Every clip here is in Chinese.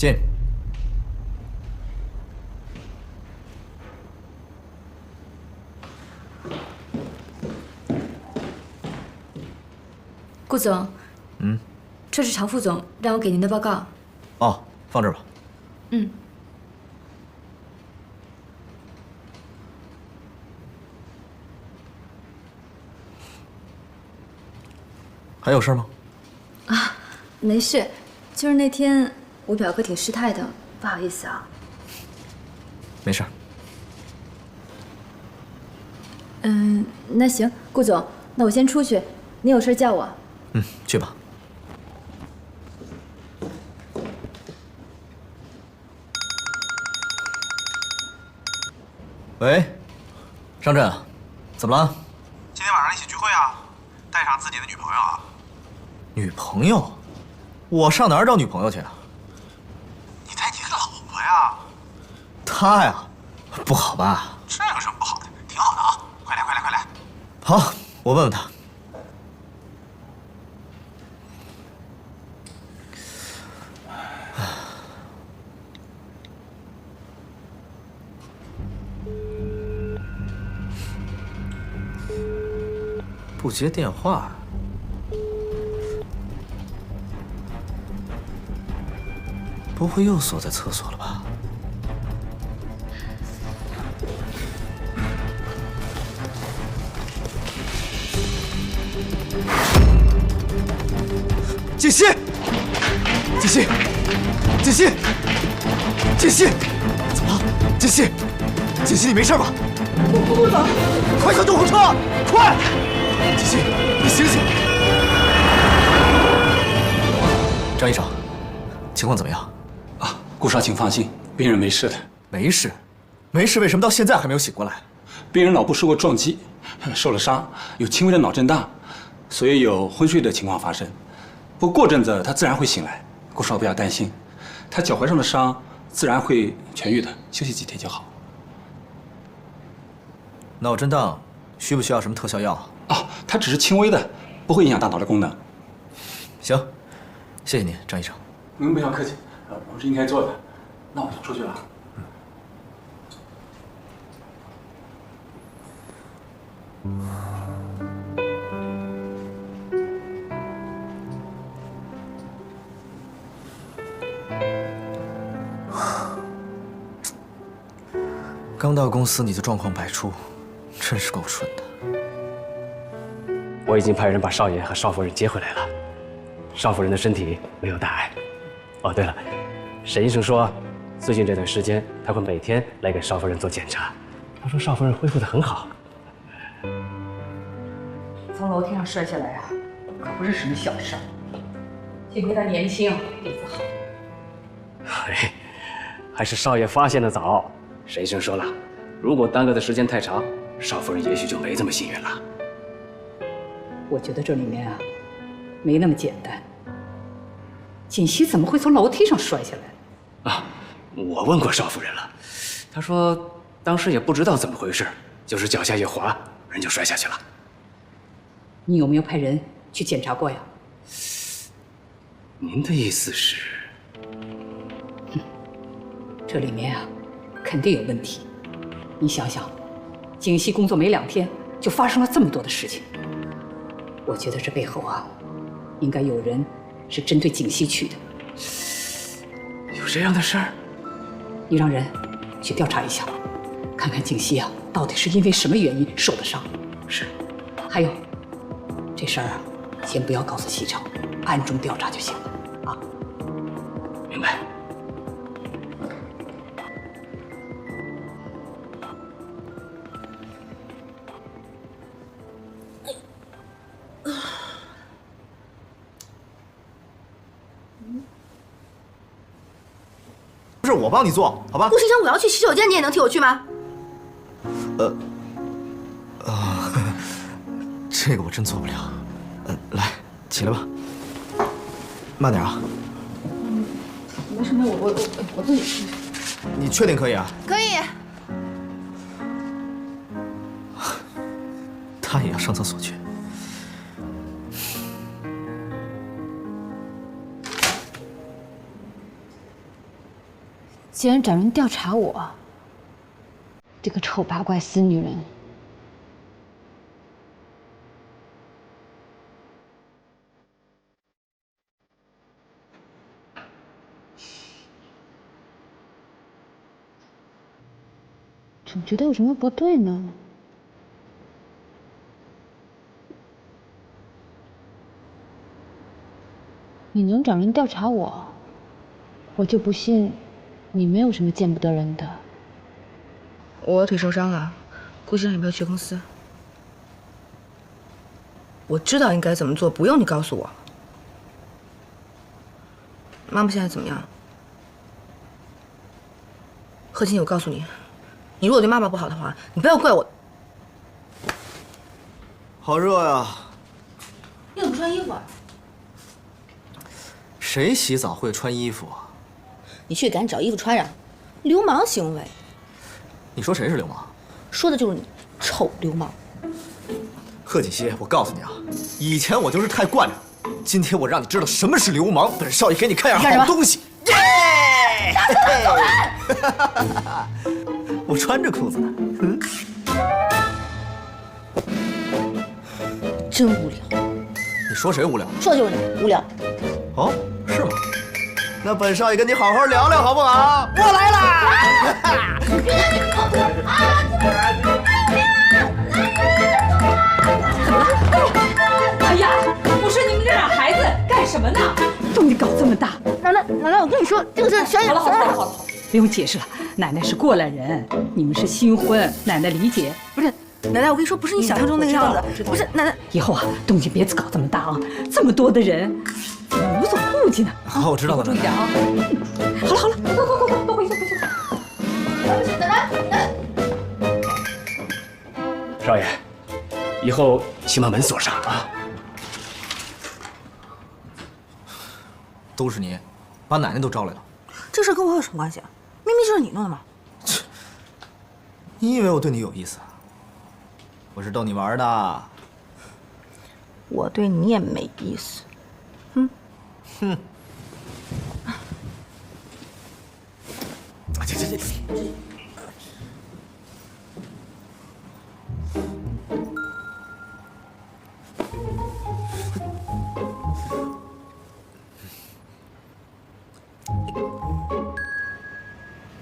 进。顾总，这是常副总让我给您的报告。哦，放这儿吧。还有事吗？啊，没事，就是那天我表哥挺失态的，不好意思啊。没事。那行，顾总，那我先出去，您有事叫我。去吧。喂，张震，怎么了？今天晚上一起聚会啊，带上自己的女朋友啊。女朋友？我上哪儿找女朋友去啊？你带你的老婆呀？她呀，不好吧？这有什么不好的？挺好的啊！快来快来快来！好，我问问她。不接电话，不会又锁在厕所了吧？锦溪，锦溪，锦溪，锦溪，怎么了？锦溪，锦溪，你没事吧？顾总，快叫救护车！快！锦溪，你醒醒！张医生，情况怎么样？啊，顾少，请放心，病人没事的。没事，没事，为什么到现在还没有醒过来？病人脑部受过撞击，受了伤，有轻微的脑震荡，所以有昏睡的情况发生。不过阵子他自然会醒来，顾少不要担心，他脚踝上的伤自然会痊愈的，休息几天就好。脑震荡需不需要什么特效药？哦，他只是轻微的，不会影响大脑的功能。行，谢谢您，张医生。您不要客气，我是应该做的。那我就出去了。刚到公司你就状况百出，真是够蠢的。我已经派人把少爷和少夫人接回来了，少夫人的身体没有大碍。哦，对了，沈医生说，最近这段时间他会每天来给少夫人做检查。他说少夫人恢复得很好。从楼梯上摔下来啊，可不是什么小事儿。幸亏他年轻，底子好。嘿，还是少爷发现的早。沈医生说了，如果耽搁的时间太长，少夫人也许就没这么幸运了。我觉得这里面啊，没那么简单。锦溪怎么会从楼梯上摔下来？啊，我问过少夫人了，她说当时也不知道怎么回事，就是脚下一滑，人就摔下去了。你有没有派人去检查过呀？您的意思是？这里面啊，肯定有问题。你想想，锦溪工作没2天，就发生了这么多的事情。我觉得这背后啊，应该有人是针对锦溪去的。有这样的事儿？你让人去调查一下，看看锦溪啊，到底是因为什么原因受的伤。是。还有，这事儿啊，先不要告诉西城，暗中调查就行了啊。明白。不是我帮你做，好吧？顾先生，我要去洗手间，你也能替我去吗？这个我真做不了。来，起来吧。慢点啊。没事，我自己去。你确定可以啊？可以。他也要上厕所去。竟然找人调查我，这个丑八怪死女人！总觉得有什么不对呢？你能找人调查我，我就不信你没有什么见不得人的。我腿受伤了，估计让你不要去公司。我知道应该怎么做，不用你告诉我。妈妈现在怎么样？贺琴，我告诉你，你如果对妈妈不好的话，你不要怪我。好热呀！你怎么不穿衣服啊？谁洗澡会穿衣服啊？你去赶紧找衣服穿上，流氓行为。你说谁是流氓？说的就是你，臭流氓。贺锦熙，我告诉你啊，以前我就是太惯着，今天我让你知道什么是流氓。本少爷给你看样好东西。耶！我穿着裤子呢。真无聊。你说谁无聊？说的就是你无聊。哦，是吗？那本少爷跟你好好聊聊好不好？我来啦！哎呀，我说你们这俩孩子干什么呢？动静搞这么大！奶奶，我跟你说，这个是小野。好了，不用解释了。奶奶是过来人，你们是新婚，奶奶理解。不是，奶奶，我跟你说，不是你想象中那个样子。不是，奶奶，以后啊，动静别搞这么大啊！这么多的人，怎么无所顾忌呢？好，我知道了，注意点啊！好了，快，都回去。奶奶。少爷，以后请把门锁上啊！都是你，把奶奶都招来了。这事跟我有什么关系啊？明明就是你弄的嘛！你以为我对你有意思？我是逗你玩的。我对你也没意思。这。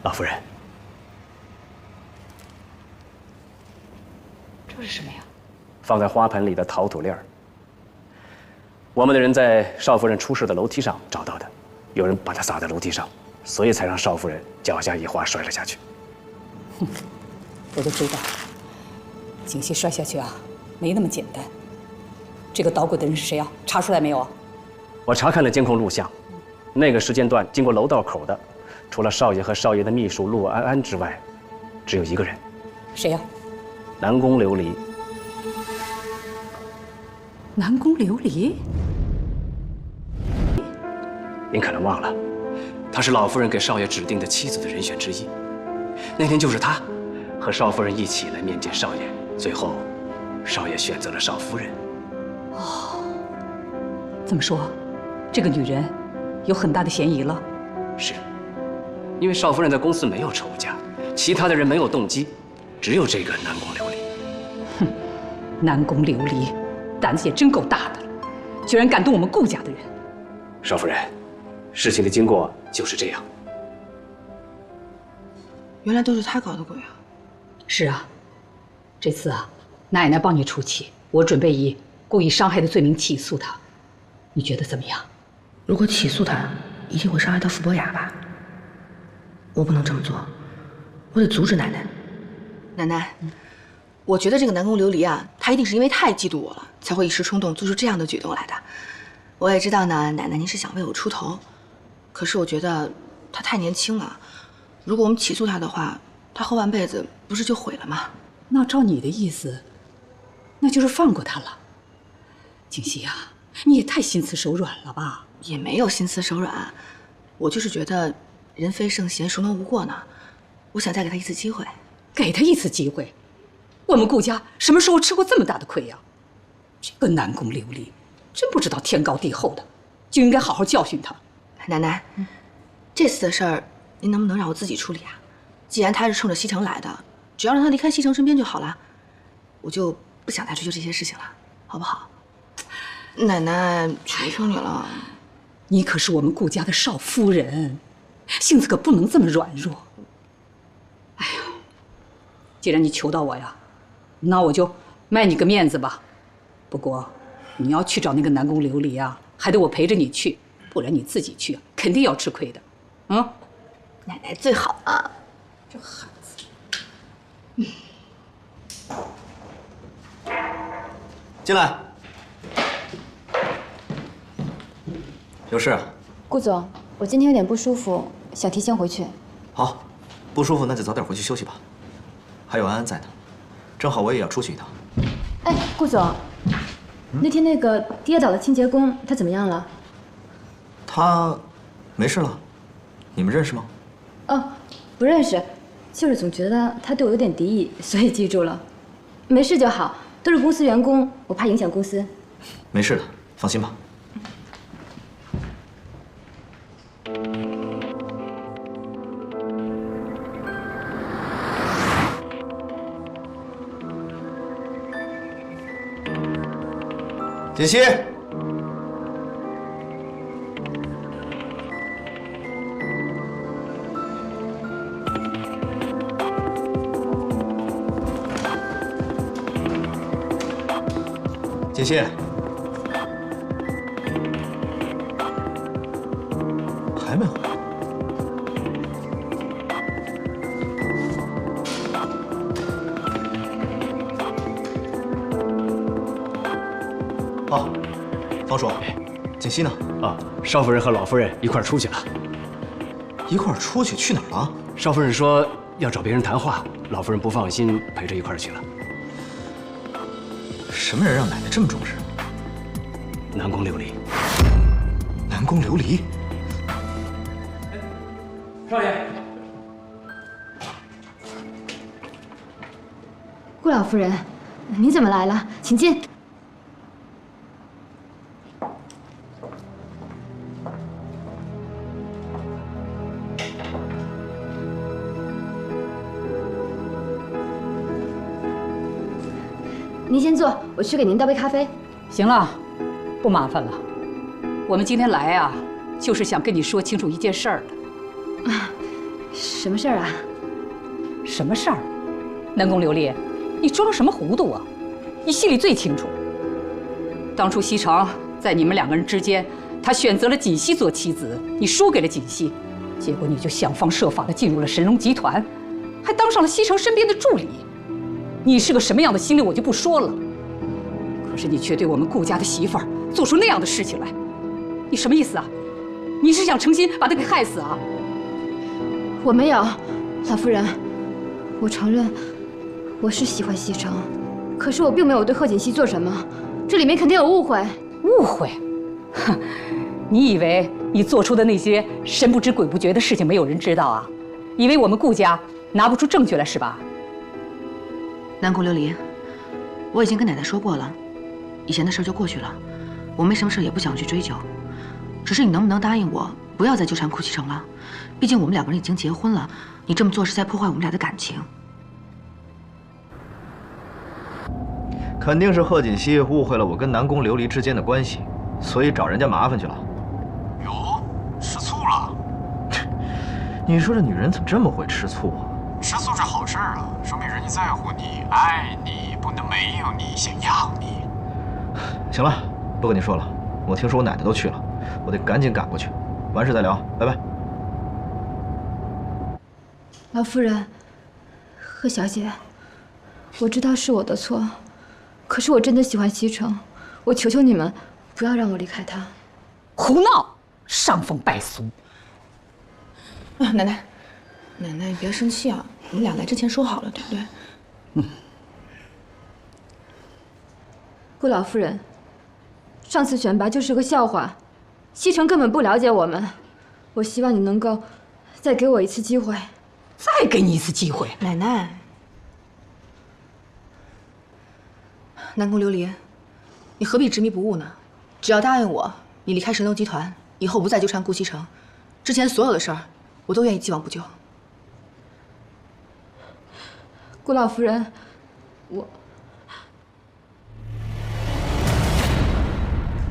老夫人，这是什么呀？放在花盆里的陶土粒儿。我们的人在少夫人出事的楼梯上找到的，有人把它撒在楼梯上，所以才让少夫人脚下一滑摔了下去。我都知道，锦溪摔下去啊，没那么简单。这个捣鬼的人是谁啊？查出来没有啊？我查看了监控录像，那个时间段经过楼道口的，除了少爷和少爷的秘书陆安安之外，只有一个人。谁呀？南宫琉璃。南宫琉璃？您可能忘了，她是老夫人给少爷指定的妻子的人选之一。那天就是她和少夫人一起来面见少爷，最后少爷选择了少夫人。哦，这么说，这个女人有很大的嫌疑了。是，因为少夫人在公司没有仇家，其他的人没有动机，只有这个南宫琉璃。哼，南宫琉璃，胆子也真够大的了，居然敢动我们顾家的人。少夫人，事情的经过就是这样。原来都是他搞的鬼啊！是啊，这次啊，奶奶帮你出气，我准备以故意伤害的罪名起诉他，你觉得怎么样？如果起诉他，一定会伤害到傅博雅吧？我不能这么做，我得阻止奶奶。奶奶，我觉得这个南宫琉璃啊，他一定是因为太嫉妒我了，才会一时冲动做出这样的举动来的。我也知道呢，奶奶您是想为我出头，可是我觉得他太年轻了，如果我们起诉他的话，他后半辈子不是就毁了吗？那照你的意思，那就是放过他了。锦溪啊，你也太心慈手软了吧？也没有心慈手软，我就是觉得人非圣贤，孰能无过呢？我想再给他一次机会。给他一次机会？我们顾家什么时候吃过这么大的亏呀？这个南宫琉璃，真不知道天高地厚的，就应该好好教训他。奶奶，这次的事儿您能不能让我自己处理啊？既然他是冲着西城来的，只要让他离开西城身边就好了，我就不想再追究这些事情了，好不好？奶奶，求求你了。你可是我们顾家的少夫人，性子可不能这么软弱。哎呀，既然你求到我呀，那我就卖你个面子吧。不过，你要去找那个南宫琉璃啊，还得我陪着你去，不然你自己去肯定要吃亏的。嗯，奶奶最好了。这孩子，进来。有事啊？顾总，我今天有点不舒服，想提前回去。好，不舒服那就早点回去休息吧。还有安安在呢，正好我也要出去一趟。哎，顾总，那天那个跌倒的清洁工他怎么样了？他没事了。你们认识吗？哦，不认识，就是总觉得他对我有点敌意，所以记住了。没事就好，都是公司员工，我怕影响公司。没事的，放心吧。锦溪，锦溪，还没回来。哦，方叔，锦溪呢？啊，少夫人和老夫人一块儿出去了。一块儿出去？去哪儿了？少夫人说要找别人谈话，老夫人不放心，陪着一块儿去了。什么人让奶奶这么重视？南宫琉璃。南宫琉璃。少爷。顾老夫人，你怎么来了？请进。您先坐，我去给您倒杯咖啡。行了，不麻烦了。我们今天来啊，就是想跟你说清楚一件事儿的。什么事儿啊？什么事儿？南宫琉璃，你装什么糊涂啊？你心里最清楚。当初西城在你们两个人之间，他选择了锦溪做妻子，你输给了锦溪，结果你就想方设法地进入了神龙集团，还当上了西城身边的助理。你是个什么样的心理我就不说了，可是你却对我们顾家的媳妇儿做出那样的事情来，你什么意思啊？你是想诚心把她给害死啊？我没有，老夫人，我承认我是喜欢西城，可是我并没有对贺锦溪做什么，这里面肯定有误会。误会？哼，你以为你做出的那些神不知鬼不觉的事情没有人知道啊？以为我们顾家拿不出证据来是吧？南宫琉璃，我已经跟奶奶说过了，以前的事就过去了，我没什么事也不想去追究，只是你能不能答应我，不要再纠缠顾西城了？毕竟我们两个人已经结婚了，你这么做是在破坏我们俩的感情。肯定是贺锦溪误会了我跟南宫琉璃之间的关系，所以找人家麻烦去了。哟，吃醋了？你说这女人怎么这么会吃醋啊？吃醋是好事啊，说明人家在乎你、爱你，不能没有你，想要你。行了，不跟你说了，我听说我奶奶都去了，我得赶紧赶过去。完事再聊，拜拜。老夫人，贺小姐，我知道是我的错，可是我真的喜欢西城，我求求你们，不要让我离开他。胡闹，伤风败俗。啊，奶奶，奶奶，你别生气啊，我们俩来之前说好了，对不对？嗯。顾老夫人，上次选拔就是个笑话，西城根本不了解我们，我希望你能够再给我一次机会。再给你一次机会，奶奶，南宫琉璃，你何必执迷不悟呢？只要答应我，你离开神龙集团以后不再纠缠顾西城，之前所有的事儿我都愿意既往不咎。顾老夫人，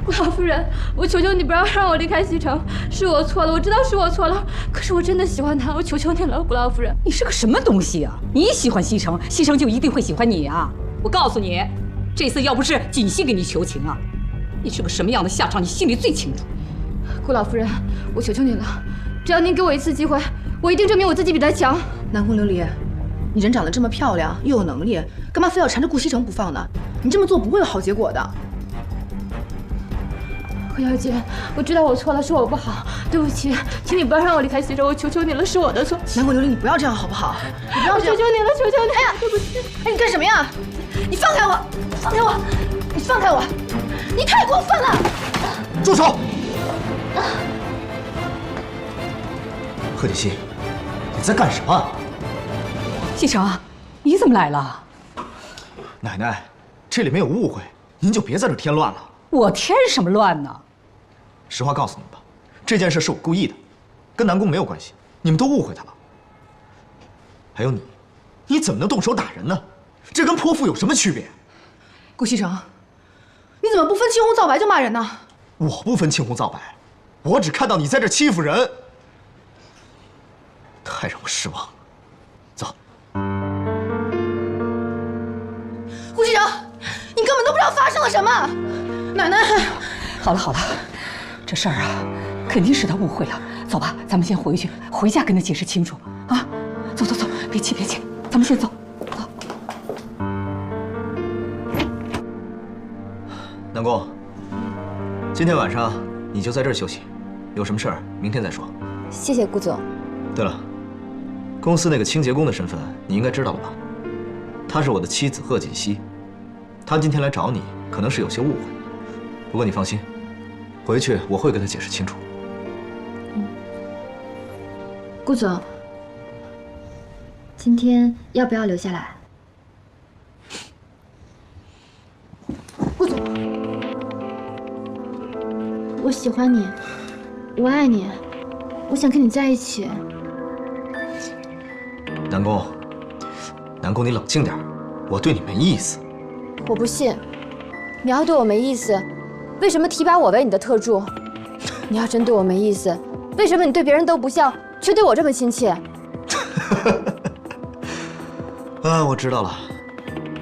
顾老夫人，我求求你不要让我离开西城，是我错了，我知道是我错了，可是我真的喜欢他，我求求你了，顾老夫人。你是个什么东西啊？你喜欢西城，西城就一定会喜欢你啊？我告诉你，这次要不是锦溪给你求情啊，你是个什么样的下场，你心里最清楚。顾老夫人，我求求你了，只要您给我一次机会，我一定证明我自己比他强。南宫琉璃，你人长得这么漂亮，又有能力，干嘛非要缠着顾西城不放呢？你这么做不会有好结果的。顾小姐，我知道我错了，是我不好，对不起，请你不要让我离开西城，我求求你了，是我的错。南宫琉璃，你不要这样好不好？你不要这样，求求你了，求求你！哎呀，对不起！哎，你干什么呀？你放开我！放开我！你放开我！你太过分了！住手！贺锦熙，你在干什么？西城，你怎么来了？奶奶，这里面有误会，您就别在这添乱了。我添什么乱呢？实话告诉你们吧，这件事是我故意的，跟南宫没有关系，你们都误会他了。还有你，你怎么能动手打人呢？这跟泼妇有什么区别？顾西城，你怎么不分青红皂白就骂人呢？我不分青红皂白，我只看到你在这欺负人，太让我失望了。走。顾西城，你根本都不知道发生了什么。奶奶，好了好了，这事儿啊，肯定是他误会了。走吧，咱们先回去，回家跟他解释清楚啊。走走走，别急别急，咱们先走。走。南宫，今天晚上你就在这儿休息，有什么事儿明天再说。谢谢顾总。对了，公司那个清洁工的身份你应该知道了吧？她是我的妻子贺锦熙，她今天来找你，可能是有些误会。不过你放心，回去我会跟她解释清楚。顾总，今天要不要留下来？顾总，我喜欢你，我爱你，我想跟你在一起。南宫，南宫，你冷静点，我对你没意思。我不信，你要对我没意思，为什么提拔我为你的特助？你要真对我没意思，为什么你对别人都不像，却对我这么亲切？啊，我知道了，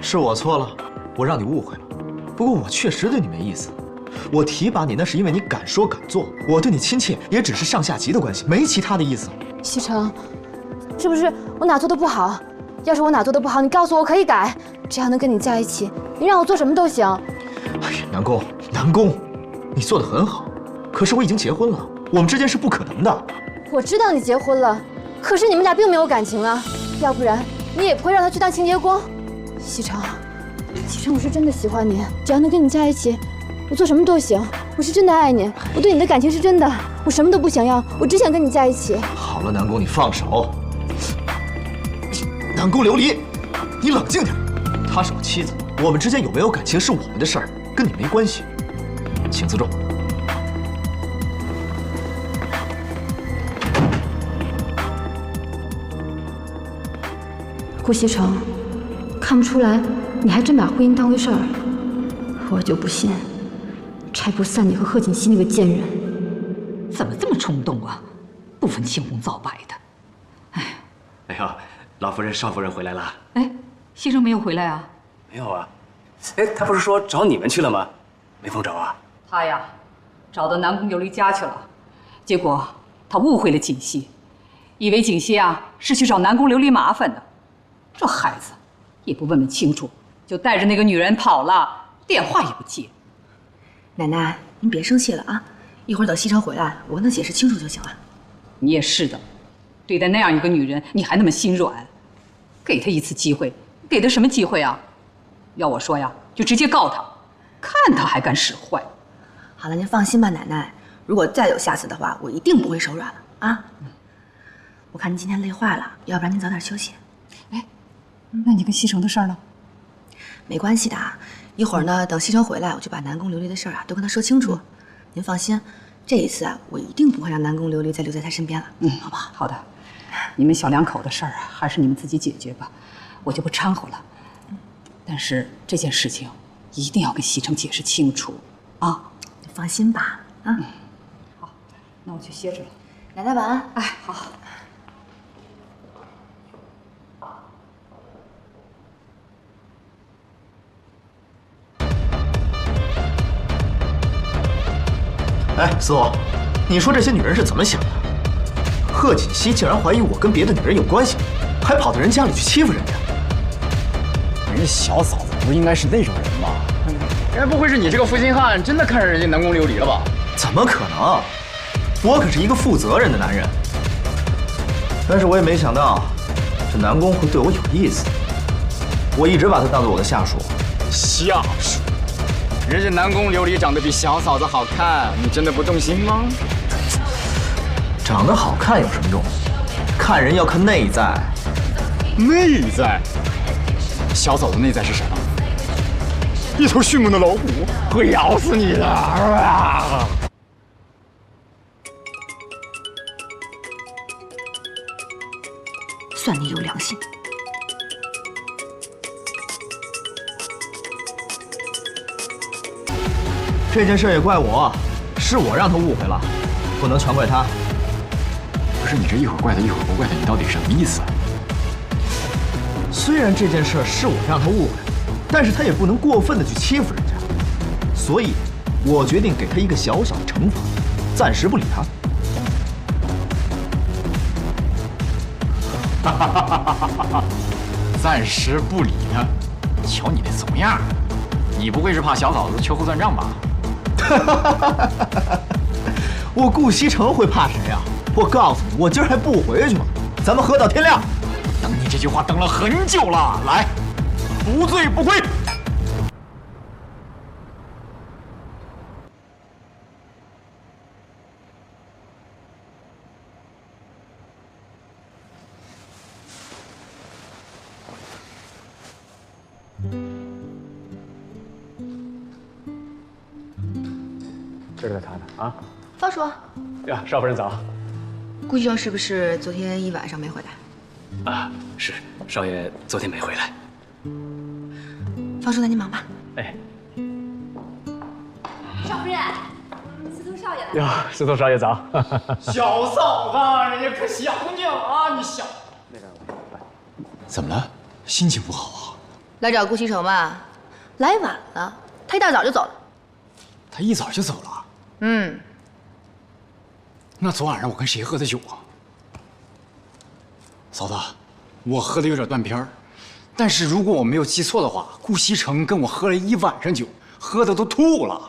是我错了，我让你误会了。不过我确实对你没意思，我提拔你那是因为你敢说敢做，我对你亲切也只是上下级的关系，没其他的意思。西城，是不是我哪做的不好？要是我哪做的不好，你告诉我，我可以改。只要能跟你在一起，你让我做什么都行。哎呀，南宫，南宫，你做的很好，可是我已经结婚了，我们之间是不可能的。我知道你结婚了，可是你们俩并没有感情啊，要不然你也不会让他去当清洁工。西城，西城，我是真的喜欢你，只要能跟你在一起，我做什么都行。我是真的爱你，我对你的感情是真的，我什么都不想要，我只想跟你在一起。好了，南宫，你放手。南宫琉璃，你冷静点，她是我妻子，我们之间有没有感情是我们的事儿，跟你没关系，请自重。顾西城，看不出来你还真把婚姻当回事儿，我就不信拆不散你和贺锦熙那个贱人。怎么这么冲动啊？不分青红皂白的。哎呦，老夫人、少夫人回来了。哎，西城没有回来啊？没有啊。哎，他不是说找你们去了吗？没逢着啊？他呀，找到南宫琉璃家去了，结果他误会了锦溪，以为锦溪啊是去找南宫琉璃麻烦的。这孩子也不问问清楚，就带着那个女人跑了，电话也不接。奶奶，您别生气了啊，一会儿等西城回来，我跟他解释清楚就行了。你也是的，对待那样一个女人，你还那么心软，给她一次机会，给她什么机会啊？要我说呀，就直接告她，看她还敢使坏。好了，您放心吧，奶奶，如果再有下次的话，我一定不会手软了啊。我看您今天累坏了，要不然您早点休息。哎，那你跟西城的事儿呢？没关系的，一会儿呢，等西城回来，我就把南宫琉璃的事儿啊都跟他说清楚。您放心，这一次啊，我一定不会让南宫琉璃再留在他身边了。好不好？好的，你们小两口的事儿啊，还是你们自己解决吧，我就不掺和了。但是这件事情一定要跟西城解释清楚啊！你放心吧，啊。好，那我去歇着了。奶奶晚安。哎，好。哎，司徒，你说这些女人是怎么想的？贺锦熙竟然怀疑我跟别的女人有关系，还跑到人家里去欺负人家。人家小嫂子不应该是那种人吧？该不会是你这个负心汉真的看上人家南宫琉璃了吧？怎么可能？我可是一个负责任的男人。但是我也没想到，这南宫会对我有意思。我一直把他当做我的下属。下属？人家南宫琉璃长得比小嫂子好看，你真的不动心吗？长得好看有什么用？看人要看内在。内在？小嫂子内在是什么？一头迅猛的老虎，会咬死你的！算你有良心。这件事也怪我，是我让他误会了，不能全怪他。不是你这一会儿怪他一会儿不怪他，你到底什么意思啊？虽然这件事是我让他误会，但是他也不能过分的去欺负人家，所以，我决定给他一个小小的惩罚，暂时不理他。暂时不理他，瞧你那怂样，你不会是怕小嫂子秋后算账吧？我顾西城会怕谁呀？我告诉你，我今儿还不回去吗？咱们喝到天亮。等你这句话等了很久了，来，不醉不归。这是他的啊。方叔，呀，少夫人早。顾医生是不是昨天一晚上没回来？啊，是，少爷昨天没回来。方叔，那你忙吧。哎。少夫人，司徒少爷来了。呀，司徒少爷早。小嫂子，人家可想你了啊！你想那个，怎么了？心情不好啊？来找顾西城吧，来晚了，他一大早就走了。他一早就走了？嗯。那昨晚上我跟谁喝的酒啊？嫂子，我喝的有点断片儿，但是如果我没有记错的话，顾西城跟我喝了一晚上酒，喝的都吐了。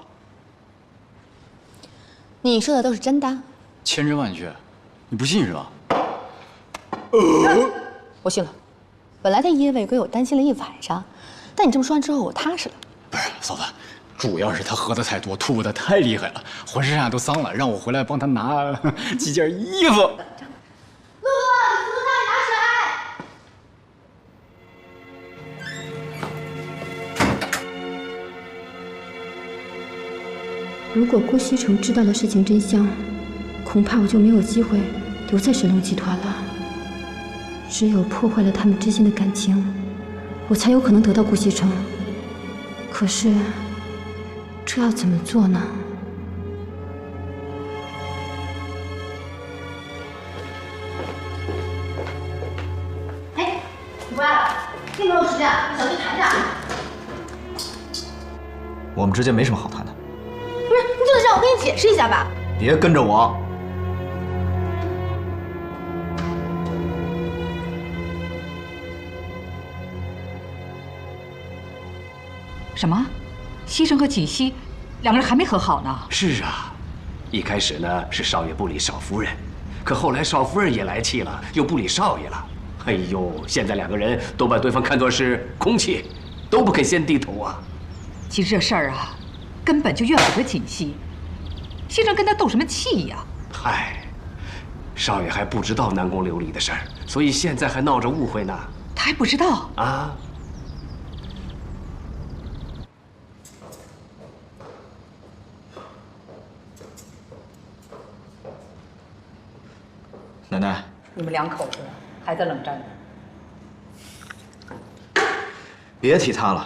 你说的都是真的？千真万确，你不信是吧？我信了。本来他因为给我担心了一晚上，但你这么说完之后，我踏实了。不是，嫂子，主要是他喝的太多，吐的太厉害了，浑身上下都脏了，让我回来帮他拿几件衣服。如果顾西城知道了事情真相，恐怕我就没有机会留在神龙集团了。只有破坏了他们之间的感情，我才有可能得到顾西城。可是，这要怎么做呢？哎，你回来了，并没有时间，小心谈着。我们之间没什么好谈的。不是，你就得让我跟你解释一下吧。别跟着我。什么？西城和锦溪两个人还没和好呢？是啊，一开始呢是少爷不理少夫人，可后来少夫人也来气了，又不理少爷了。哎呦，现在两个人都把对方看作是空气，都不肯先低头啊。其实这事儿啊，根本就怨不得锦溪，西城跟他斗什么气呀？嗨，少爷还不知道南宫琉璃的事儿，所以现在还闹着误会呢。他还不知道啊？奶奶，你们两口子还在冷战呢。别提他了，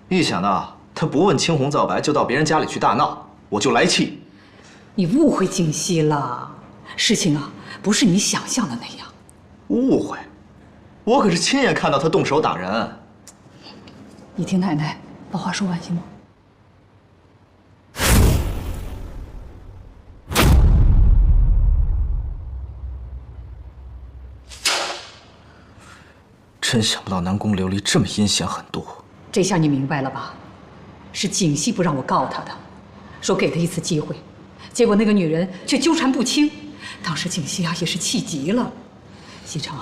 一想到他不问青红皂白就到别人家里去大闹，我就来气。你误会静熙了，事情啊不是你想象的那样。误会？我可是亲眼看到他动手打人。你听奶奶把话说完行吗？真想不到南宫琉璃这么阴险狠毒。这下你明白了吧？是景熙不让我告他的，说给他一次机会，结果那个女人却纠缠不清。当时景熙啊也是气极了。西城，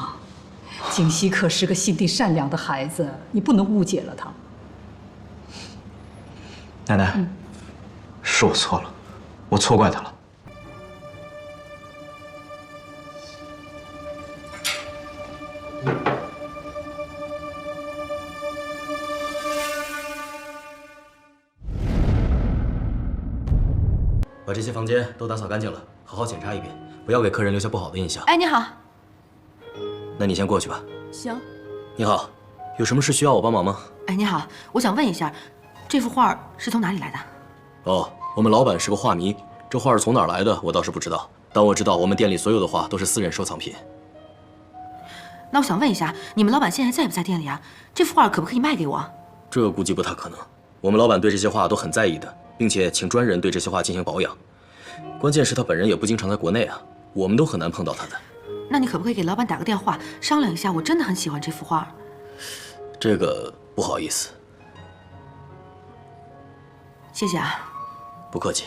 景熙可是个心地善良的孩子，你不能误解了他。奶奶，是我错了，我错怪他了。把这些房间都打扫干净了，好好检查一遍，不要给客人留下不好的印象。哎，你好。那你先过去吧。行。你好，有什么事需要我帮忙吗？哎，你好，我想问一下，这幅画是从哪里来的？哦，我们老板是个画迷，这画是从哪儿来的我倒是不知道，但我知道我们店里所有的画都是私人收藏品。那我想问一下，你们老板现在在不在店里啊？这幅画可不可以卖给我？这估计不太可能。我们老板对这些画都很在意的，并且请专人对这些画进行保养。关键是他本人也不经常在国内啊，我们都很难碰到他的。那你可不可以给老板打个电话商量一下？我真的很喜欢这幅画。这个不好意思。谢谢啊。不客气。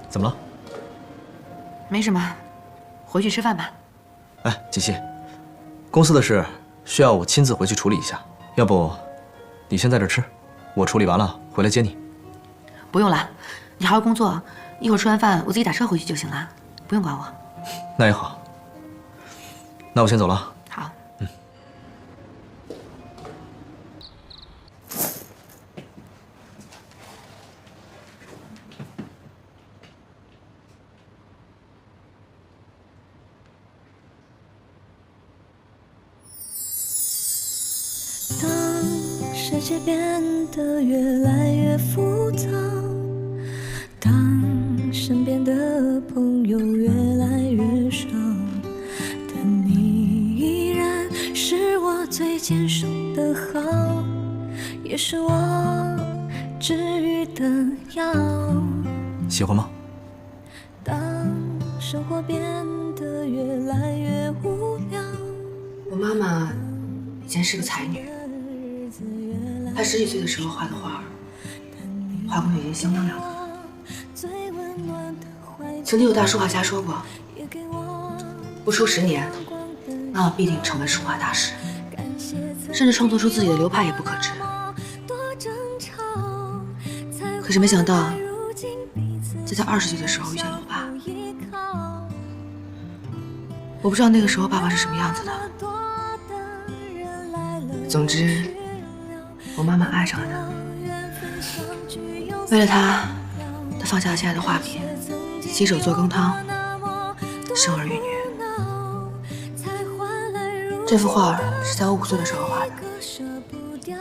怎么了？没什么，回去吃饭吧。哎，锦溪，公司的事需要我亲自回去处理一下，要不你先在这吃，我处理完了回来接你。不用了，你好好工作，一会儿吃完饭我自己打车回去就行了，不用管我。那也好，那我先走了。好。当世界变得越来越复杂，当身边的朋友越来越少，但你依然是我最坚守的好，也是我治愈的药。喜欢吗？当生活变得越来越无聊，我妈妈以前是个才女，她10几岁的时候画的画，画工已经相当了得。曾经有大书画家说过，不出10年，妈妈必定成为书画大师，甚至创作出自己的流派也不可知。可是没想到，在她20岁的时候遇见了我爸。我不知道那个时候爸爸是什么样子的。总之，我慢慢爱上了他。为了他，他放下了现在的画笔，洗手做羹汤，生儿育女。这幅画是在我5岁的时候画的，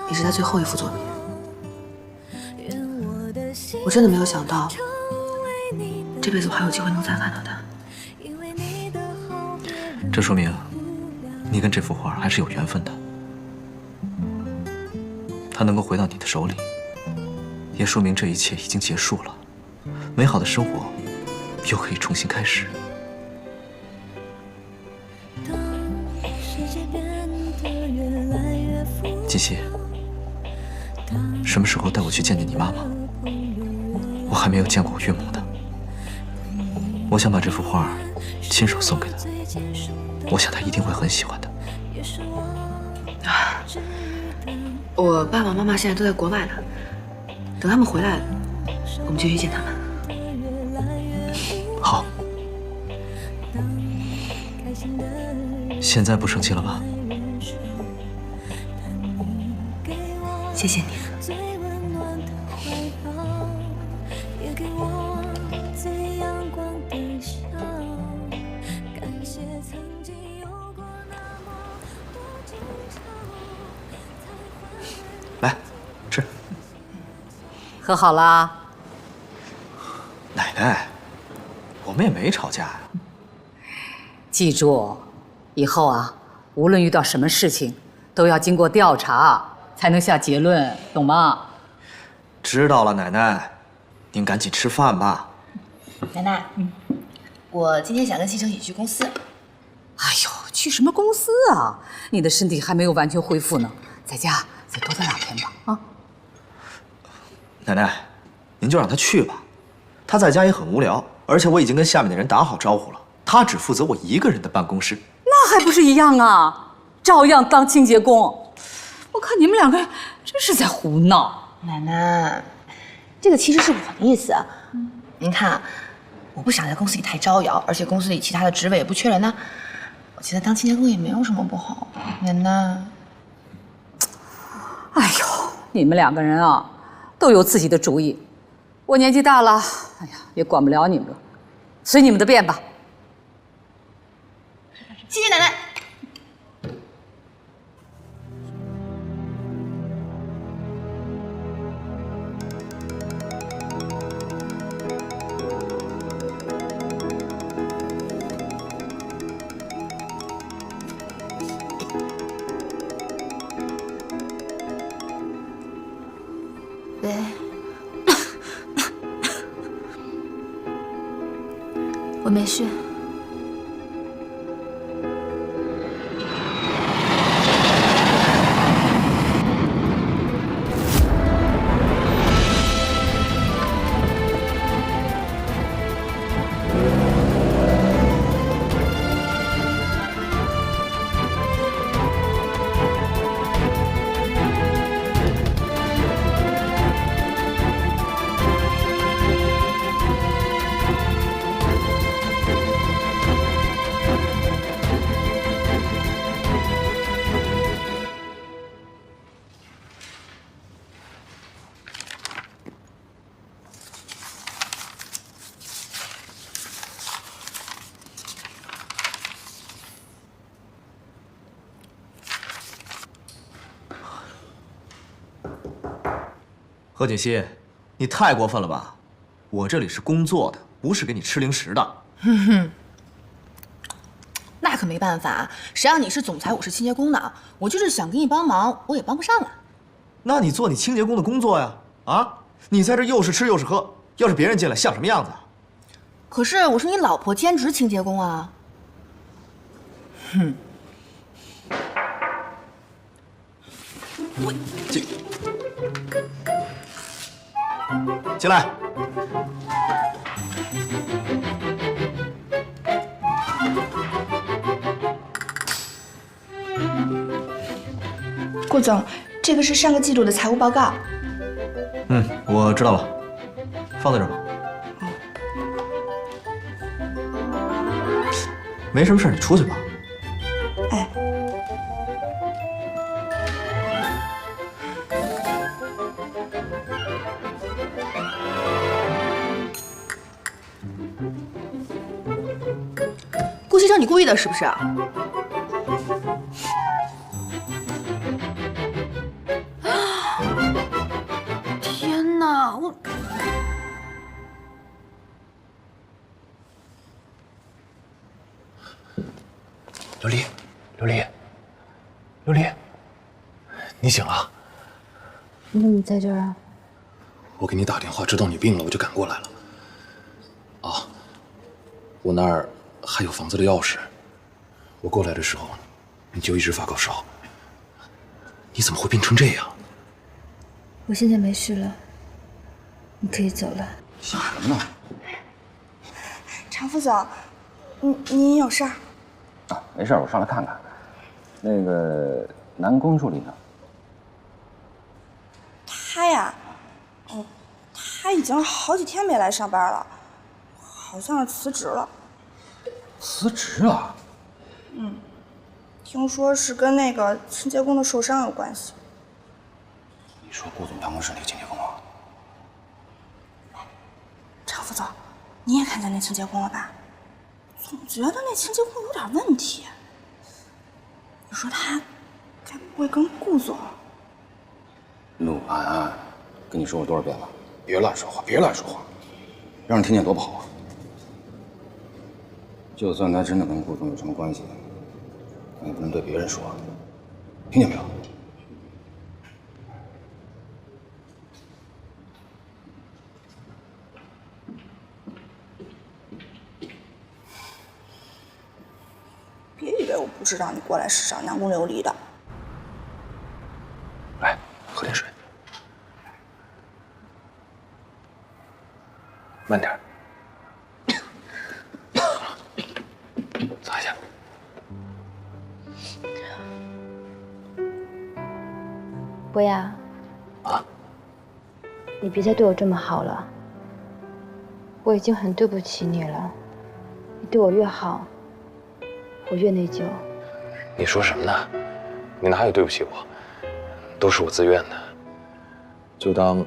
也是他最后一幅作品。我真的没有想到，这辈子我还有机会能再看到他。这说明你跟这幅画还是有缘分的。它能够回到你的手里，也说明这一切已经结束了，美好的生活又可以重新开始。锦溪，什么时候带我去见见你妈妈？我还没有见过我岳母呢。我想把这幅画亲手送给她，我想她一定会很喜欢的。我爸爸妈妈现在都在国外呢，等他们回来，我们就去见他们。好。现在不生气了吧？谢谢你。也给我最阳光和好啦？奶奶，我们也没吵架呀。记住，以后啊，无论遇到什么事情，都要经过调查才能下结论，懂吗？知道了，奶奶，您赶紧吃饭吧。奶奶，我今天想跟西城一起去公司。哎呦，去什么公司啊？你的身体还没有完全恢复呢，在家再多待2天吧。啊，奶奶，您就让他去吧，他在家也很无聊，而且我已经跟下面的人打好招呼了，他只负责我一个人的办公室。那还不是一样啊？照样当清洁工。我看你们2个真是在胡闹。奶奶，这个其实是我的意思。您看，我不想在公司里太招摇，而且公司里其他的职位也不缺人呢。我觉得当清洁工也没有什么不好。奶奶，哎呦，你们2个人啊，都有自己的主意。我年纪大了，哎呀，也管不了你们了，随你们的便吧。谢谢奶奶。喂，我没事。何锦熙，你太过分了吧！我这里是工作的，不是给你吃零食的。那可没办法，谁让你是总裁，我是清洁工呢？我就是想给你帮忙，我也帮不上了。那你做你清洁工的工作呀！啊，你在这又是吃又是喝，要是别人进来像什么样子？可是我是你老婆，兼职清洁工啊。进来。顾总，这个是上个季度的财务报告。我知道了，放在这儿吧。没什么事，你出去吧。哎。顾先生，你故意的是不是？天哪，我……琉璃，琉璃，琉璃，你醒了？你怎么在这儿啊？我给你打电话，知道你病了，我就赶过来了。啊，我那儿还有房子的钥匙。我过来的时候，你就一直发高烧。你怎么会病成这样？我现在没事了，你可以走了。想什么呢？常副总，你有事儿？啊，没事，我上来看看。那个男工助理呢？他呀，他已经好几天没来上班了，好像是辞职了。辞职了？听说是跟那个清洁工的受伤有关系。你说顾总办公室那个清洁工啊？常副总，你也看见那清洁工了吧？总觉得那清洁工有点问题。你说他该不会跟顾总？陆安安，跟你说过多少遍了？别乱说话，别乱说话，让人听见多不好啊！就算他真的跟顾总有什么关系，那也不能对别人说，听见没有？别以为我不知道你过来是找南宫琉璃的。来，喝点水。慢点，擦一下。博雅，啊，你别再对我这么好了，我已经很对不起你了。你对我越好，我越内疚。你说什么呢？你哪有对不起我？都是我自愿的。就当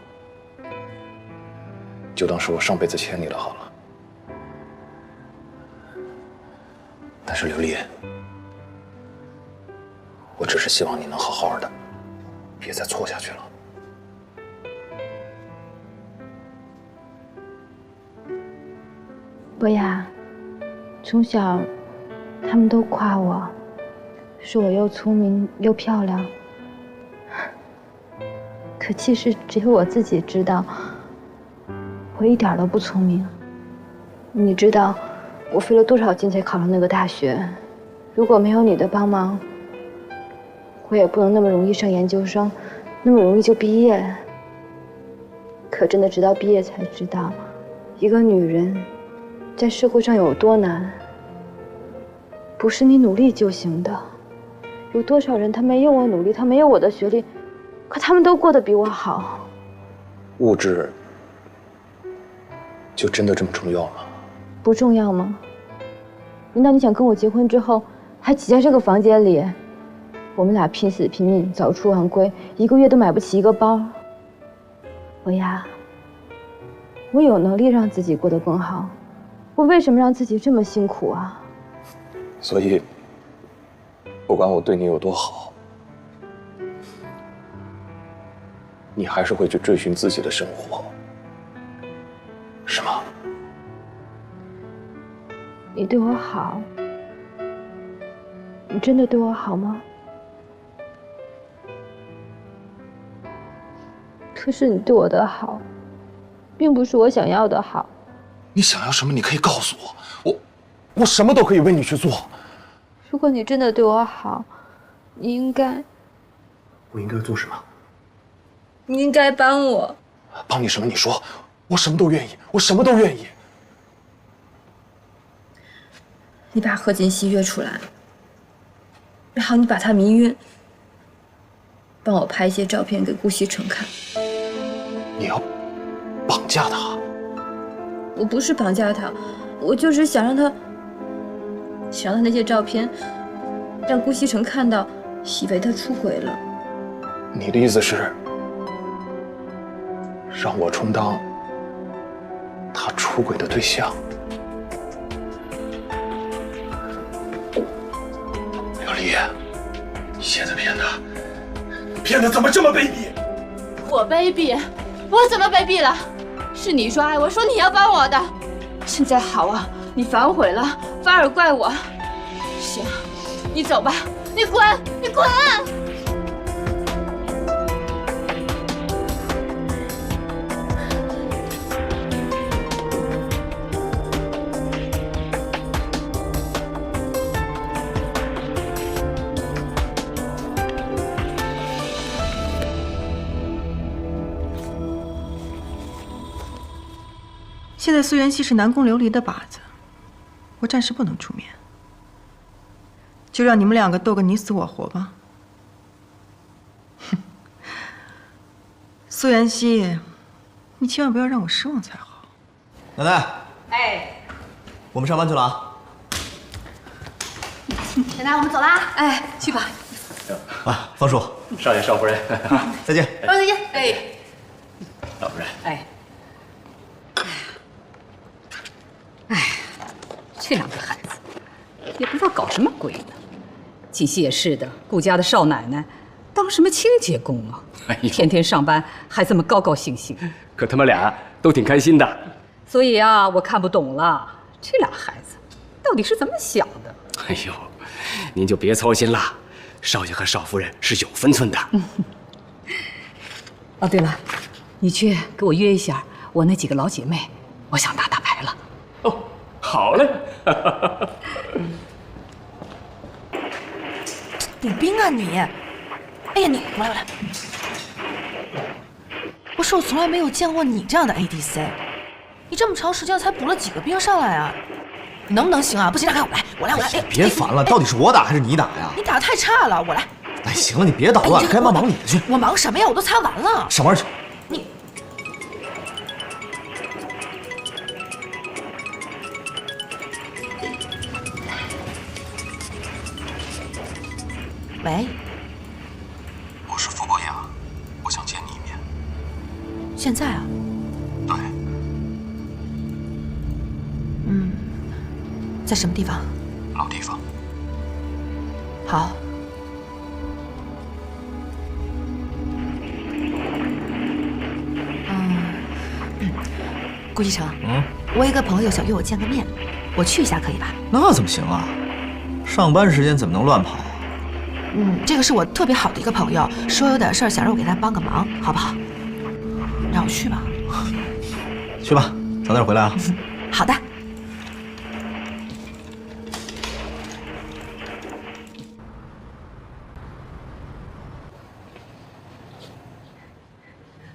是我上辈子欠你的好了。但是琉璃，我只是希望你能好好的，别再错下去了。博雅，从小他们都夸我，说我又聪明又漂亮。可其实只有我自己知道，我一点都不聪明。你知道我费了多少劲才考上那个大学？如果没有你的帮忙，我也不能那么容易上研究生，那么容易就毕业。可真的直到毕业才知道，一个女人在社会上有多难。不是你努力就行的。有多少人他没有我努力，他没有我的学历，可他们都过得比我好。物质就真的这么重要吗？不重要吗？难道你想跟我结婚之后还挤在这个房间里，我们俩拼死拼命早出晚归，一个月都买不起一个包？博雅，我有能力让自己过得更好，我为什么让自己这么辛苦啊？所以，不管我对你有多好，你还是会去追寻自己的生活，是吗？你对我好，你真的对我好吗？可是你对我的好，并不是我想要的好。你想要什么？你可以告诉我，我什么都可以为你去做。如果你真的对我好，你应该……我应该做什么？你应该帮我。帮你什么？你说，我什么都愿意，我什么都愿意。你把贺锦熙约出来，然后你把他迷晕，帮我拍一些照片给顾西城看。你要绑架他？我不是绑架他，我就是想让他那些照片让顾西城看到，以为他出轨了。你的意思是让我充当他出轨的对象？刘丽，你现在骗得怎么这么卑鄙？我卑鄙？我怎么卑鄙了？是你说爱我，说你要帮我的。现在好啊，你反悔了，反而怪我。行，你走吧，你滚，你滚！现在苏元熙是南宫琉璃的靶子，我暂时不能出面，就让你们两个斗个你死我活吧。哼，苏元熙，你千万不要让我失望才好。奶奶，哎，我们上班去了啊。奶奶，我们走啦。哎，去吧。啊，方叔，少爷、少夫人，再见。方叔再见。哎，老夫人，哎，这两个孩子也不知道搞什么鬼呢。锦溪也是的，顾家的少奶奶，当什么清洁工啊？天天上班还这么高高兴兴。可他们俩都挺开心的。所以啊，我看不懂了，这俩孩子到底是怎么想的？哎呦，您就别操心了，少爷和少夫人是有分寸的。哦，对了，你去给我约一下我那几个老姐妹，我想打打牌了。哦，好嘞。补兵啊你！哎呀你，我来。我说我从来没有见过你这样的 ADC， 你这么长时间才补了几个兵上来啊？你能不能行啊？不行，让开，我来。哎，别烦了，到底是我打还是你打呀？你打得太差了，我来。哎，行了，你别捣乱，该忙你的去。我忙什么呀？我都擦完了。上班去。你。喂。我是傅博雅，我想见你一面。现在啊？对。在什么地方？老地方。好。顾一成，我有一个朋友想约我见个面，我去一下可以吧？那怎么行啊？上班时间怎么能乱跑啊？这个是我特别好的一个朋友，说有点事儿想让我给他帮个忙，好不好？让我去吧。去吧，早点回来啊。好的。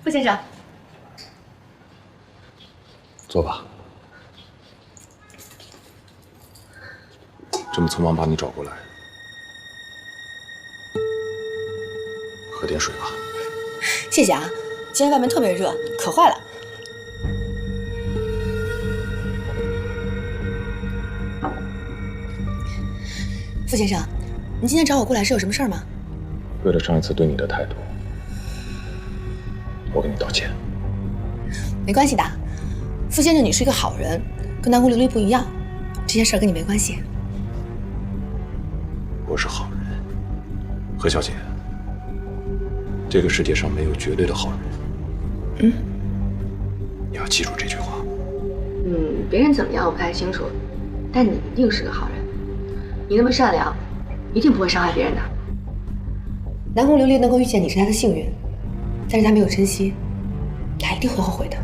傅先生。坐吧。这么匆忙把你找过来，喝点水吧。谢谢啊，今天外面特别热，渴坏了。傅先生，你今天找我过来是有什么事儿吗？为了上一次对你的态度，我给你道歉。没关系的，傅先生，你是一个好人，跟南宫琉璃不一样，这件事跟你没关系。我是好人，何小姐，这个世界上没有绝对的好人。你要记住这句话。别人怎么样我不太清楚，但你一定是个好人。你那么善良，一定不会伤害别人的。南宫琉璃能够遇见你是他的幸运，但是他没有珍惜，他一定会后悔的。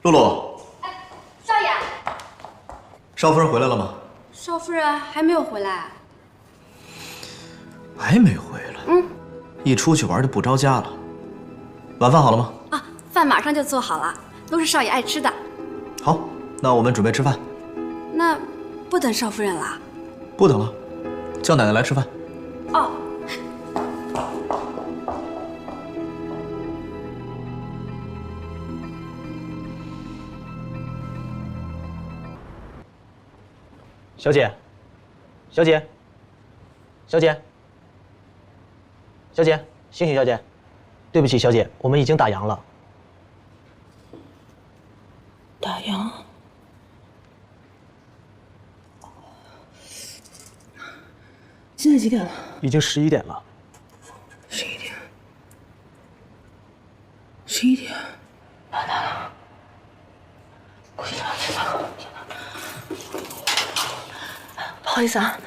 露露，少爷，少夫人回来了吗？少夫人还没有回来。还没回来？一出去玩就不着家了。晚饭好了吗？啊，饭马上就做好了，都是少爷爱吃的。好，那我们准备吃饭。那不等少夫人了？不等了，叫奶奶来吃饭。哦。小姐，小姐，小姐，小姐，醒醒，小姐！对不起，小姐，我们已经打烊了。打烊？现在几点了？已经11点了。11点。11点。完蛋了！不行了，天哪！不好意思啊。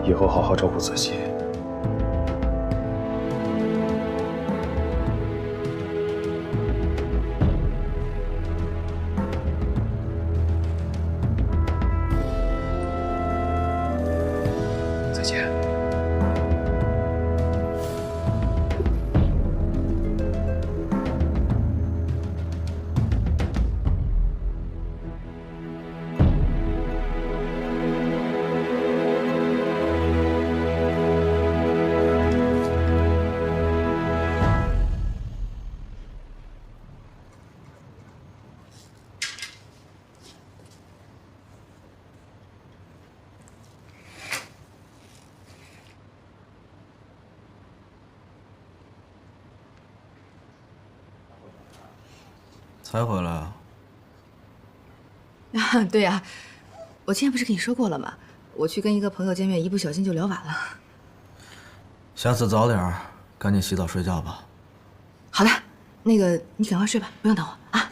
以后好好照顾自己。再见。才回来啊？啊，对呀，我之前不是跟你说过了吗？我去跟一个朋友见面，一不小心就聊晚了。下次早点，赶紧洗澡睡觉吧。好的，那个你赶快睡吧，不用等我啊。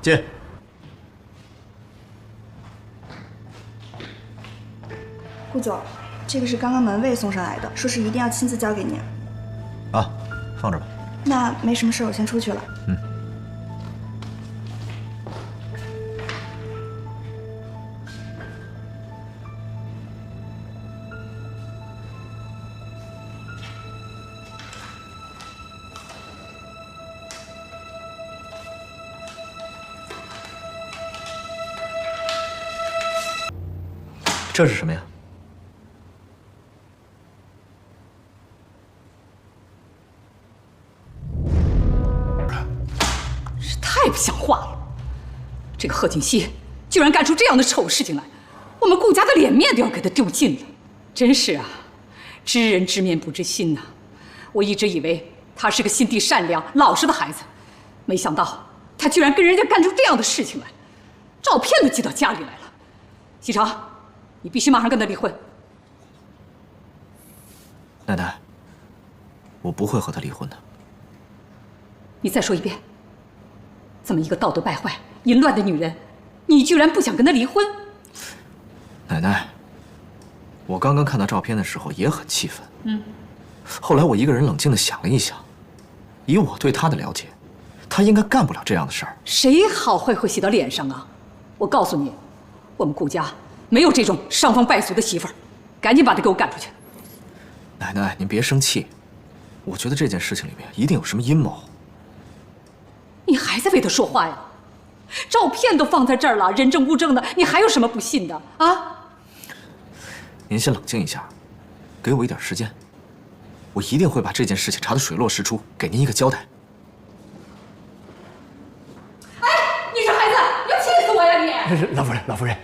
进。顾总，这个是刚刚门卫送上来的，说是一定要亲自交给您。啊，放这吧。那没什么事，我先出去了。嗯。这是什么呀？是太不像话了！这个贺锦熙居然干出这样的丑事情来，我们顾家的脸面都要给他丢尽了。真是啊，知人知面不知心呐！我一直以为他是个心地善良、老实的孩子，没想到他居然跟人家干出这样的事情来，照片都寄到家里来了。西城，你必须马上跟他离婚。奶奶，我不会和他离婚的。你再说一遍，这么一个道德败坏、淫乱的女人，你居然不想跟她离婚？奶奶，我刚刚看到照片的时候也很气愤。后来我一个人冷静地想了一想，以我对他的了解，他应该干不了这样的事儿。谁好坏会写到脸上啊？我告诉你，我们顾家没有这种伤风败俗的媳妇儿，赶紧把她给我赶出去。奶奶，您别生气，我觉得这件事情里面一定有什么阴谋。你还在为他说话呀？照片都放在这儿了，人证物证的，你还有什么不信的啊？您先冷静一下，给我一点时间，我一定会把这件事情查得水落石出，给您一个交代。哎，你这孩子，你要气死我呀你！老夫人，老夫人，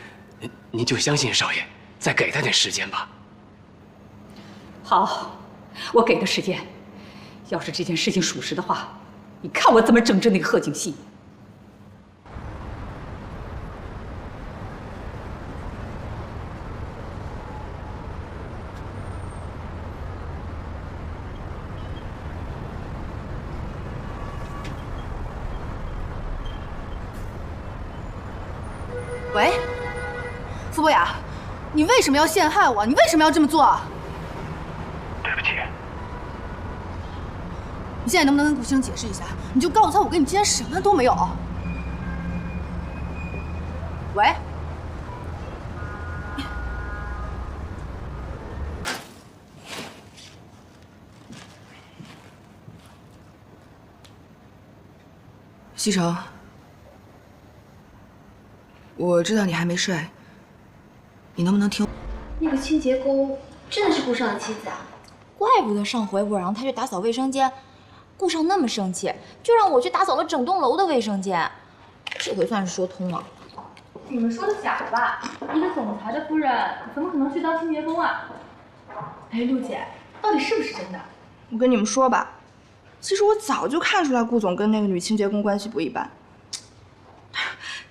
您就相信少爷，再给他点时间吧。好，我给他时间。要是这件事情属实的话，你看我怎么整治那个贺锦熙。喂，傅博雅，你为什么要陷害我？你为什么要这么做？对不起。你现在能不能跟顾先生解释一下？你就告诉他，我跟你之间什么都没有。喂，西城，我知道你还没睡，你能不能听？那个清洁工真的是顾少的妻子啊？怪不得上回我让他去打扫卫生间，顾少那么生气，就让我去打扫了整栋楼的卫生间。这回算是说通了。你们说的假的吧？一个总裁的夫人怎么可能去当清洁工啊？哎，陆姐，到底是不是真的？我跟你们说吧，其实我早就看出来顾总跟那个女清洁工关系不一般，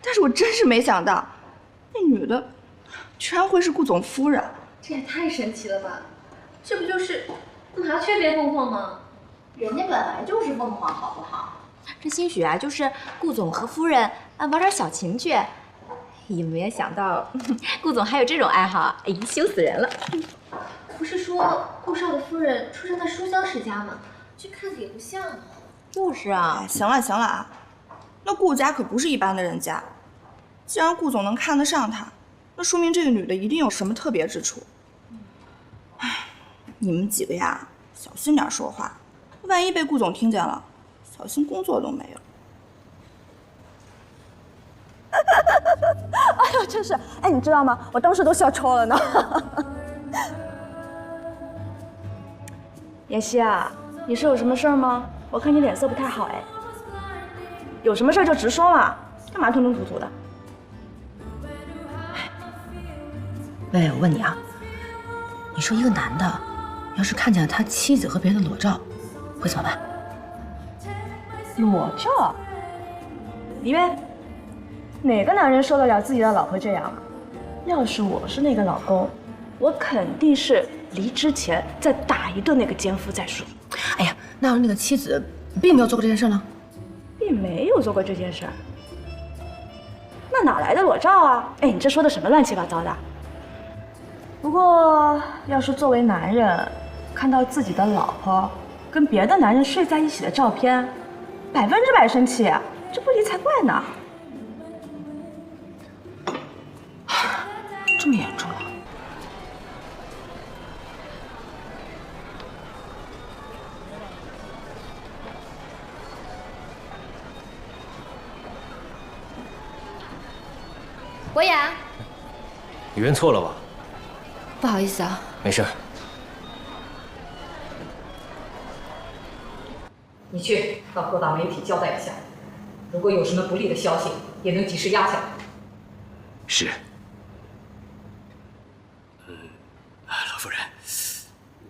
但是我真是没想到，那女的居然会是顾总夫人。这也太神奇了吧！这不就是麻雀变凤凰吗？人家本来就是凤凰，好不好？这兴许啊，就是顾总和夫人玩点小情趣，也没有想到顾总还有这种爱好，哎，羞死人了。不是说顾少的夫人出生在书香世家吗？这看着也不像啊。就是啊。哎，行了行了啊，那顾家可不是一般的人家，既然顾总能看得上她，那说明这个女的一定有什么特别之处。哎，你们几个呀，小心点说话，万一被顾总听见了，小心工作都没有。哎呦，真是，哎，你知道吗？我当时都笑抽了呢。妍希啊，你是有什么事儿吗？我看你脸色不太好哎。有什么事儿就直说嘛，干嘛吞吞吐吐的？喂，我问你啊，你说一个男的，要是看见了他妻子和别人的裸照，会怎么办？裸照？李薇，哪个男人受得了自己的老婆这样啊？要是我是那个老公，我肯定是离之前再打一顿那个奸夫再说。哎呀，那要是那个妻子并没有做过这件事呢？并没有做过这件事，那哪来的裸照啊？哎，你这说的什么乱七八糟的？不过，要是作为男人，看到自己的老婆跟别的男人睡在一起的照片，100%生气，这不理才怪呢。这么严重啊？博雅，你认错了吧？不好意思啊。没事。你去到各大媒体交代一下，如果有什么不利的消息，也能及时压下来。是。老夫人，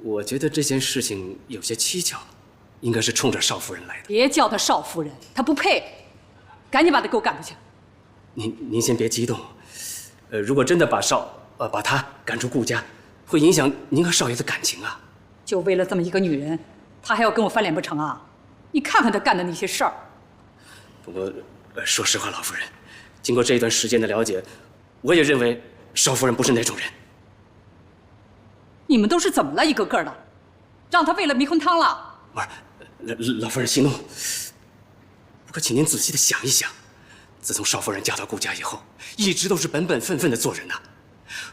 我觉得这件事情有些蹊跷，应该是冲着少夫人来的。别叫她少夫人，她不配。赶紧把她给我赶出去。您先别激动，如果真的把她赶出顾家，会影响您和少爷的感情啊。就为了这么一个女人，她还要跟我翻脸不成啊？你看看她干的那些事儿。不过，说实话，老夫人，经过这一段时间的了解，我也认为少夫人不是那种人。你们都是怎么了，一个个的，让她喂了迷魂汤了？不是，老夫人息怒。不过，请您仔细的想一想。自从少夫人嫁到顾家以后，一直都是本本分分的做人呐。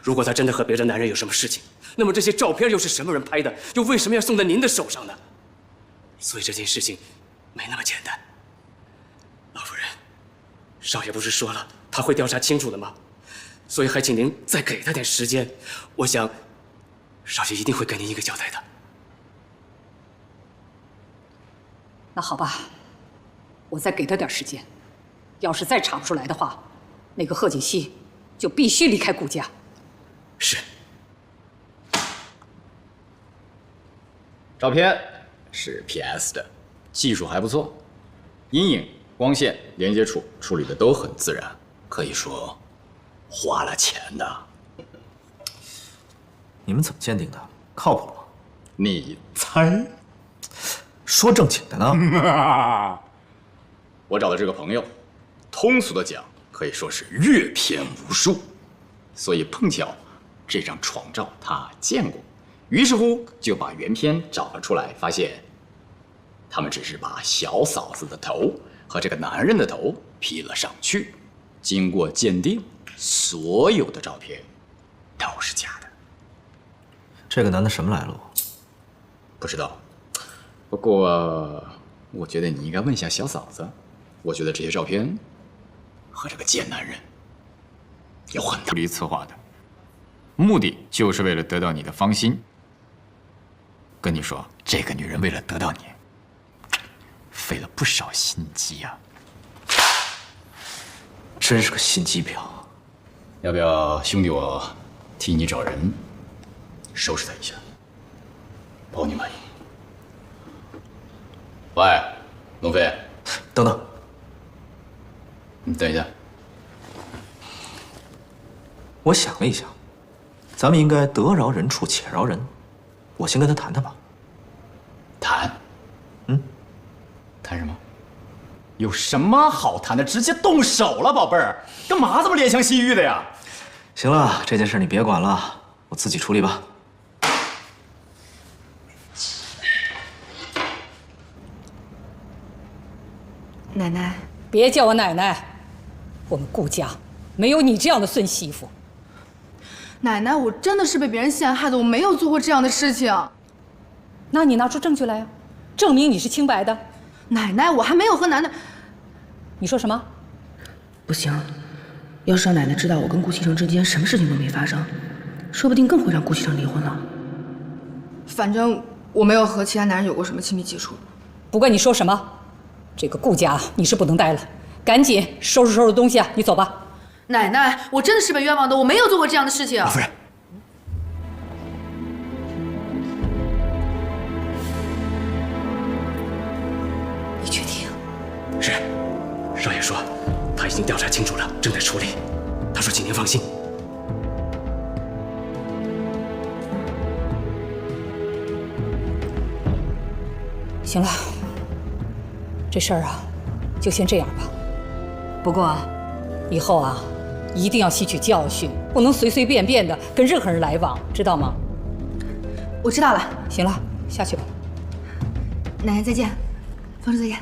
如果她真的和别的男人有什么事情，那么这些照片又是什么人拍的？又为什么要送在您的手上呢？所以这件事情没那么简单。老夫人，少爷不是说了他会调查清楚的吗？所以还请您再给他点时间，我想少爷一定会给您一个交代的。那好吧，我再给他点时间。要是再查不出来的话，那个贺锦熙就必须离开顾家。是。照片是 PS 的，技术还不错，阴影、光线、连接处理的都很自然，可以说花了钱的。你们怎么鉴定的？靠谱吗？你猜？说正经的呢。我找的这个朋友，通俗的讲，可以说是阅片无数，所以碰巧这张床照他见过，于是乎就把原片找了出来，发现他们只是把小嫂子的头和这个男人的头 P 了上去，经过鉴定，所有的照片都是假的。这个男的什么来路？不知道，不过我觉得你应该问一下小嫂子。我觉得这些照片和这个贱男人有很大策划的，目的就是为了得到你的芳心。跟你说，这个女人为了得到你，费了不少心机啊！真是个心机婊。要不要兄弟我替你找人收拾她一下，保你满意？喂，龙飞，等等。你等一下，我想了一下，咱们应该得饶人处且饶人。我先跟他谈谈吧。谈？谈什么？有什么好谈的？直接动手了，宝贝儿，干嘛这么怜香惜玉的呀？行了，这件事你别管了，我自己处理吧。奶奶，别叫我奶奶。我们顾家没有你这样的孙媳妇。奶奶，我真的是被别人陷害的，我没有做过这样的事情。那你拿出证据来呀，证明你是清白的。奶奶，我还没有和男的。你说什么？不行，要是让奶奶知道我跟顾西城之间什么事情都没发生，说不定更会让顾西城离婚了。反正我没有和其他男人有过什么亲密接触。不管你说什么，这个顾家你是不能待了。赶紧收拾收拾东西啊！你走吧。奶奶，我真的是被冤枉的，我没有做过这样的事情。老夫人，少爷说，他已经调查清楚了，正在处理。他说请您放心。行了，这事儿啊，就先这样吧。不过啊，以后啊，一定要吸取教训，不能随随便便的跟任何人来往，知道吗？我知道了。行了，下去吧。奶奶再见，方叔再见。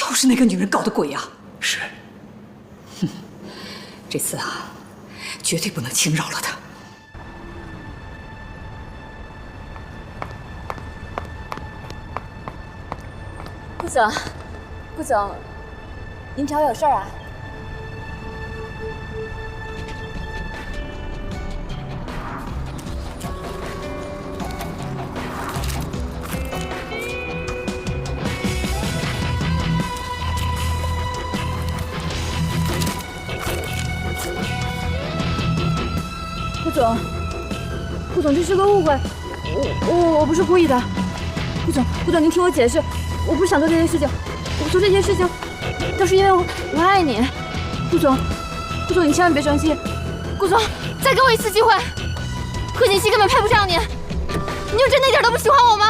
又是那个女人搞的鬼呀！是。哼，这次啊，绝对不能轻饶了她。顾总，顾总，您找我有事儿啊？顾总，这是个误会，我不是故意的。顾总，您听我解释，我不是想做这些事情，我做这些事情都是因为我爱你。顾总，你千万别生气。顾总，再给我一次机会，贺锦熙根本配不上你，你就真的一点都不喜欢我吗？